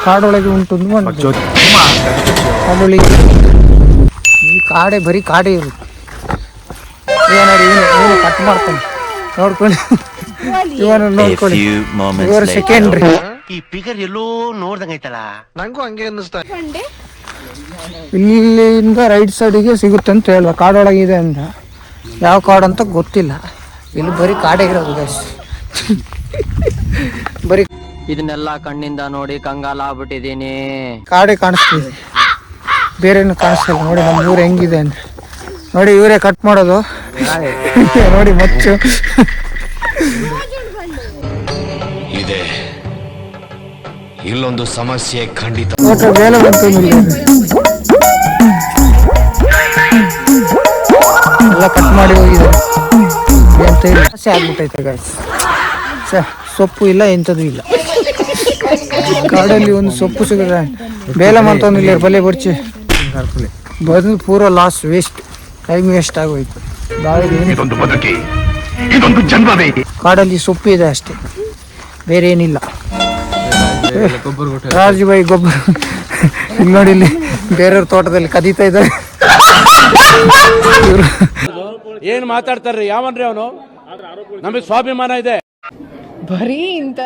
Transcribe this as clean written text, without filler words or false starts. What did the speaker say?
ಕಾಡೊಳಗೆ ಉಂಟು ಕಾಡೊಳಗೆ ಈ ಕಾಡೆ ಬರೀ ಕಾಡೆ ಇರುತ್ತೆ. ನೋಡಿ ಇವನು ಕಟ್ ಮಾಡ್ತಾನೆ ನೋಡ್ಕೊಂಡು ಇವನು ನೋಡ್ಕೊಳ್ಳಿ. ಇವರು ಸೆಕೆಂಡ್ರಿ. ಈ ಫಿಗರ್ ಎಲ್ಲೋ ನೋಡ್ದಂಗೈತಲ್ಲ, ನಂಗೂ ಹಂಗೆ ಅನ್ನಿಸ್ತಾ. ಇಲ್ಲಿಂದ ರೈಟ್ ಸೈಡಿಗೆ ಸಿಗುತ್ತೆ ಅಂತ ಹೇಳುವ. ಕಾಡೊಳಗಿದೆ ಅಂತ, ಯಾವ ಕಾಡು ಅಂತ ಗೊತ್ತಿಲ್ಲ. ಇಲ್ಲಿ ಬರೀ ಕಾಡೇ ಇರೋದು ಗೈಸ್. ಬರೀ ಇದನ್ನೆಲ್ಲ ಕಣ್ಣಿಂದ ನೋಡಿ ಕಂಗಾಲ ಆಗ್ಬಿಟ್ಟಿದೀನಿ. ಕಾಡೇ ಕಾಣಿಸ್ತಿದೆ, ಬೇರೇನು ಕಾಣಿಸ್ತಿಲ್ಲ. ನೋಡಿ ನಮ್ಮ ಊರು ಹೆಂಗಿದೆ ಅಂದ್ರೆ ನೋಡಿ, ಇವರೇ ಕಟ್ ಮಾಡೋದು ನೋಡಿ ಮಚ್ಚು ಇದೆ. ಇಲ್ಲೊಂದು ಸಮಸ್ಯೆ ಖಂಡಿತ. ಬೇಲೆ ಬಂತು ಎಲ್ಲ ಕಟ್ ಮಾಡಿ ಹೋಗಿದೆ ಅಂತ ಹೇಳಿ ಸಮಸ್ಯೆ ಆಗ್ಬಿಟ್ಟೈತೆ ಗಾಯ್ಸ್. ಸೊಪ್ಪು ಇಲ್ಲ, ಎಂಥದ್ದು ಇಲ್ಲ. ಕಾಡಲ್ಲಿ ಒಂದು ಸೊಪ್ಪು ಸಿಗದ ಬೇಲಮ್ ಅಂತ ಒಂದು ಇಲ್ಲ, ಬಲೆ ಬರ್ಚಿ ಬದು ಪೂರ ಲಾಸ್, ವೇಸ್ಟ್, ಟೈಮ್ ವೇಸ್ಟ್ ಆಗೋಯ್ತು. ಕಾಡಲ್ಲಿ ಸೊಪ್ಪು ಇದೆ ಅಷ್ಟೇ, ಬೇರೆ ಏನಿಲ್ಲ. ರಾಜುಬಾಯಿ ಗೊಬ್ಬರ ಇಲ್ಲಿ ನೋಡಿ, ಇಲ್ಲಿ ಬೇರೆಯವ್ರ ತೋಟದಲ್ಲಿ ಕದೀತಾ ಇದ್ದಾರೆ. ಏನ್ ಮಾತಾಡ್ತಾರ್ರಿ? ಯಾವನ್ರಿ ಅವನು? ನಮಗೆ ಸ್ವಾಭಿಮಾನ ಇದೆ. ಬರೀ ಇಂಥ